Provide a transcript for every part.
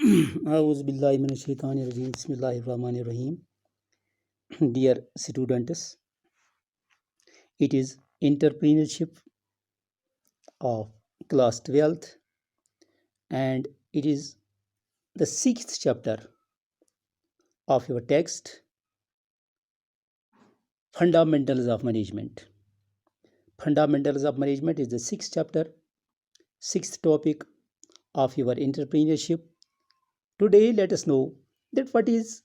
Auzubillahiminash-shaytanir-rajim. Bismillahir-rahmanir-rahim. Dear students, it is entrepreneurship of class 12th and it is the 6th chapter of your text, Fundamentals of Management. Fundamentals of Management is the 6th chapter, 6th topic of your entrepreneurship. Today, let us know that what is,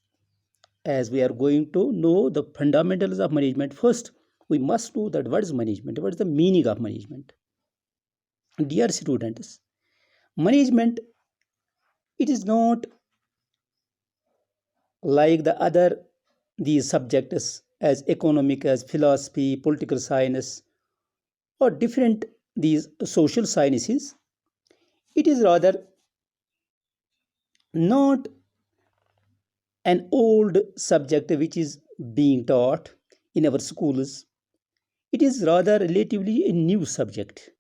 as we are going to know the fundamentals of management. First, we must know that what is management, what is the meaning of management. Dear students, management, it is not like the other these subjects as economic, as philosophy, political science, or different these social sciences. It is rather not an old subject which is being taught in our schools. It is rather relatively a new subject.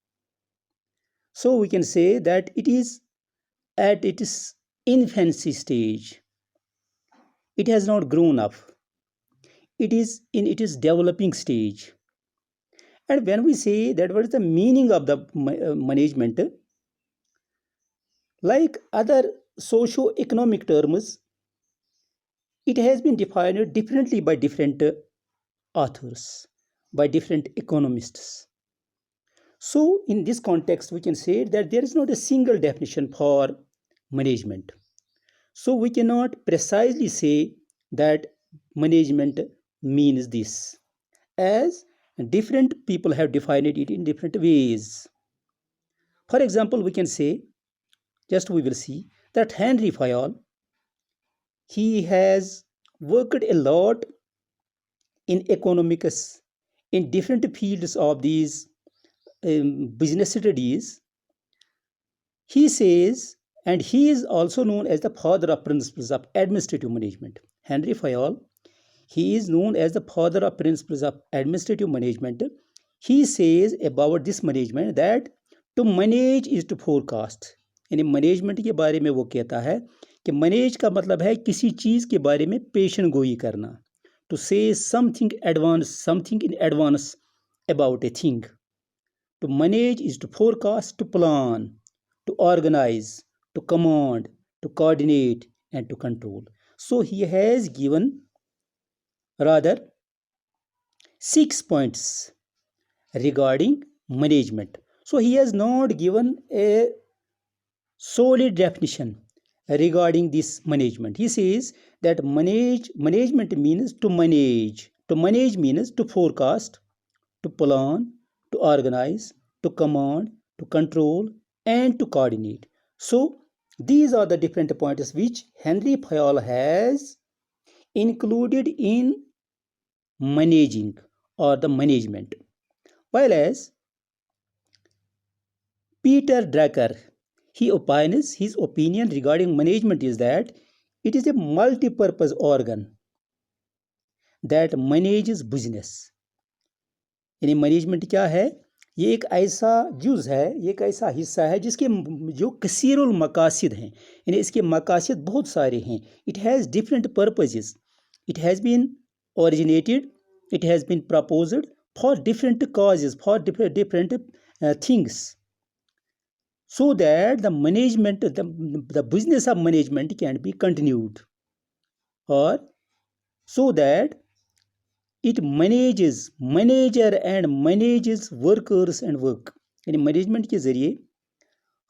So we can say that it is at its infancy stage. It has not grown up. It is in its developing stage. And when we say that what is the meaning of the management, like other socio-economic terms, it has been defined differently by different authors, by different economists. So in this context, we can say that there is not a single definition for management. So we cannot precisely say that management means this, as different people have defined it in different ways. For example, we can say, just we will see that Henry Fayol, he has worked a lot in economics in different fields of these business studies. He says, and he is also known as the father of principles of administrative management. Henry Fayol, he is known as the father of principles of administrative management. He says about this management that to manage is to forecast. यानी management के बारे में वो कहता है कि manage का मतलब है किसी चीज़ के बारे में पेशन गोई करना, to say something advance, something in advance about a thing. To manage is to forecast, to plan, to organize, to command, to coordinate, and to control. So he has given rather 6 points regarding management. So he has not given a solid definition regarding this management. He says that management means to manage. To manage means to forecast, to plan, to organize, to command, to control, and to coordinate. So these are the different points which Henry Fayol has included in managing or the management. While as Peter Drucker, he opines, his opinion regarding management is that it is a multi-purpose organ that manages business. यानी management क्या है? ये एक ऐसा जुज़ है, ये एक ऐसा हिस्सा है जिसके जो कसीरुल मकासिद हैं, यानी इसके मकासिद बहुत सारे हैं. It has different purposes. It has been originated, it has been proposed for different causes, for different things, so that the management, the business of management can be continued, or so that it manages, manager and manages workers and work. यानी management के ज़रिए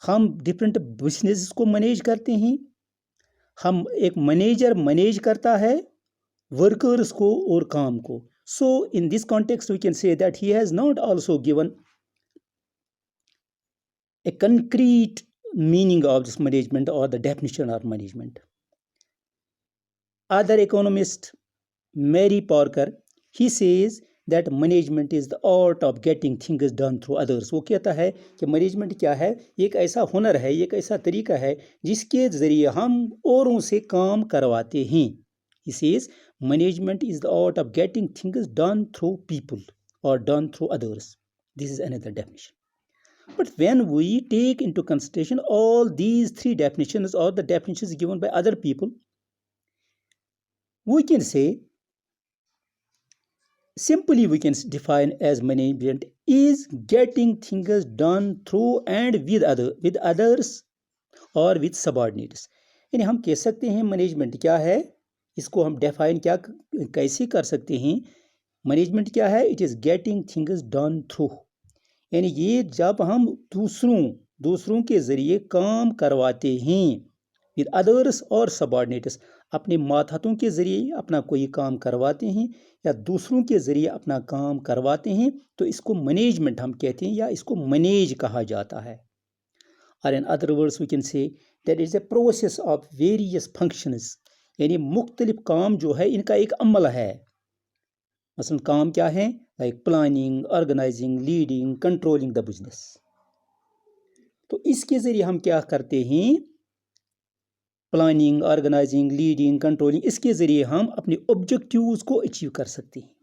हम different business को manage करते हैं. हम एक manager manage करता है वर्कर्स को और काम को. So in this context we can say that he has not also given a concrete meaning of this management or the definition of management. Other economist, Mary Parker, he says that management is the art of getting things done through others. वो कहता है कि management क्या है? ये एक ऐसा हुनर है, ये एक ऐसा तरीका है जिसके ज़रिए हम औरों से काम करवाते हैं. He says management is the art of getting things done through people or done through others. This is another definition. But when we take into consideration all these three definitions or the definitions given by other people, we can say, simply we can define as management is getting things done through and with others or with subordinates. यानी हम कह सकते हैं management क्या है, इसको हम define क्या कैसे कर सकते हैं। मैनेजमेंट क्या है? It is getting things done through, यानी ये जब हम दूसरों के ज़रिए काम करवाते हैं विद अदर्स और सबॉर्डिनेट्स, अपने मातहतों के ज़रिए अपना कोई काम करवाते हैं या दूसरों के ज़रिए अपना काम करवाते हैं, तो इसको मैनेजमेंट हम कहते हैं या इसको मैनेज कहा जाता है। और in other words we can say that is a process of various functions, यानी मुख्तलिफ काम जो है इनका एक अमल है। मसलन काम क्या है? Like planning, organising, leading, controlling the business. तो इसके ज़रिए हम क्या करते हैं? प्लानिंग, ऑर्गेनाइजिंग, लीडिंग, कंट्रोलिंग, इसके ज़रिए हम अपने ऑब्जेक्टिव्स को अचीव कर सकते हैं।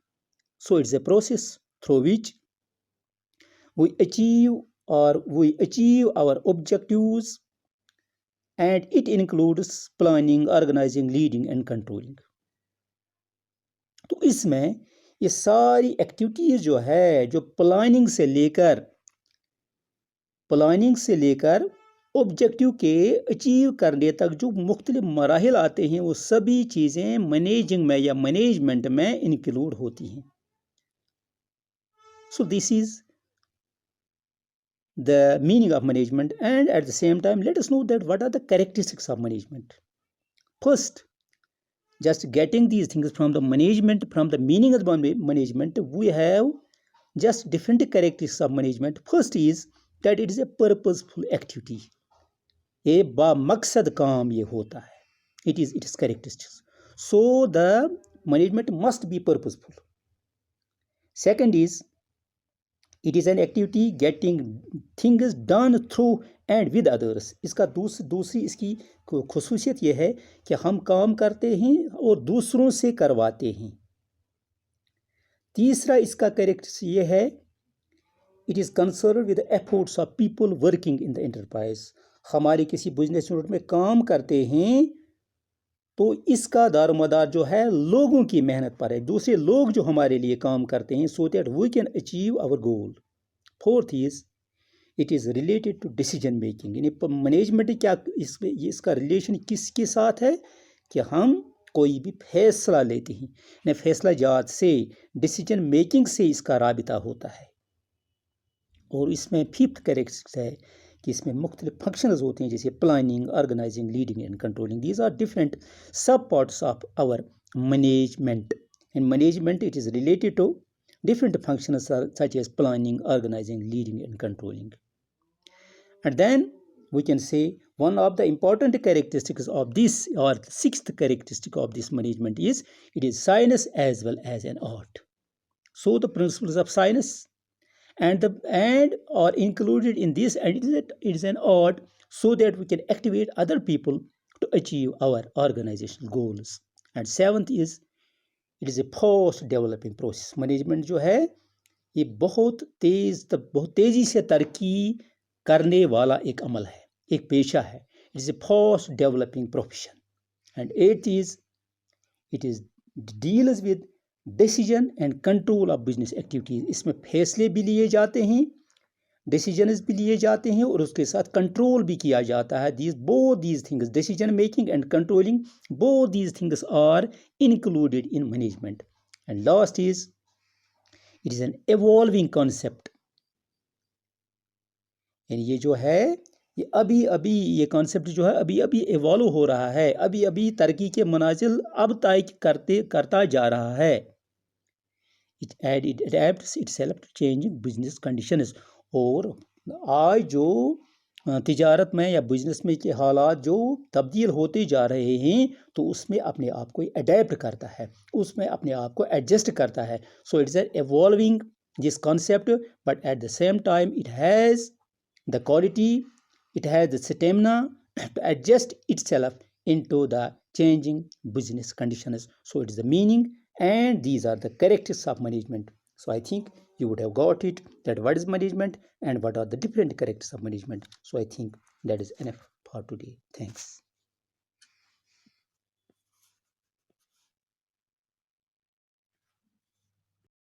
So it's a process through which we achieve our objectives, and it includes planning, organizing, leading and controlling. तो इसमें ये सारी एक्टिविटीज़ जो है, जो प्लानिंग से लेकर ऑब्जेक्टिव के अचीव करने तक जो मुख्तलिफ मराहिल आते हैं, वो सभी चीज़ें मैनेजिंग में या मैनेजमेंट में इंक्लूड होती हैं। So this is the meaning of management, and at the same time let us know that what are the characteristics of management. First, just getting these things from the management, from the meaning of the management, we have just different characteristics of management. First is that it is a purposeful activity, ये बामकसद काम ये होता है, it is characteristics. So the management must be purposeful. Second is it is an activity getting things done through and with others. इसका दूसरी इसकी खुसूसियत यह है कि हम काम करते हैं और दूसरों से करवाते हैं। तीसरा इसका कैरेक्टर ये है, it is concern with efforts of people working in the enterprise. हमारे किसी बिजनेस यूनिट में काम करते हैं तो इसका दारोमदार जो है लोगों की मेहनत पर है, दूसरे लोग जो हमारे लिए काम करते हैं, so that we can achieve our goal. Fourth is it is related to decision making, यानी मैनेजमेंट क्या इसका रिलेशन किसके साथ है कि हम कोई भी फैसला लेते हैं, यानी फैसला जात से, डिसीजन मेकिंग से इसका राबिता होता है। और इसमें फिफ्थ कैरेक्टरिस्टिक्स है कि इसमें मुख्तलिफ फंक्शंस होते हैं, जैसे planning, organising, leading and controlling. These are different sub parts of our management. In management it is related to different functions such as planning, organizing, leading and controlling. And then we can say one of the important characteristics of this, or the sixth characteristic of this management, is it is science as well as an art. So the principles of science and are included in this, and it is an art, so that we can activate other people to achieve our organizational goals. And seventh is it is a fast developing process. Management जो है ये बहुत तेज़ी से तरक्की करने वाला एक अमल है, एक पेशा है। It is a fast developing profession. And at is it is deals with decision and control of business activities. इसमें फैसले भी लिए जाते हैं, डिसीजन्स भी लिए जाते हैं और उसके साथ कंट्रोल भी किया जाता है। both these things, decision making and controlling, both these things are included in management. And last is it is an evolving concept, यानी ये जो है ये अभी ये कॉन्सेप्ट जो है अभी इवॉल्व हो रहा है, अभी तरक्की के मनाजिल अब तय करता जा रहा है। it adapts itself to changing business conditions। और आज जो तिजारत में या बिजनेस में के हालात जो तब्दील होते जा रहे हैं, तो उसमें अपने आप को अडेप्ट करता है, उसमें अपने आप को एडजस्ट करता है। So it's evolving this concept, but at the same time it has the quality, it has the stamina to adjust itself into the changing business conditions. So it is the meaning and these are the characteristics of management. So I think you would have got it, that what is management and what are the different characters of management. So I think that is enough for today. Thanks.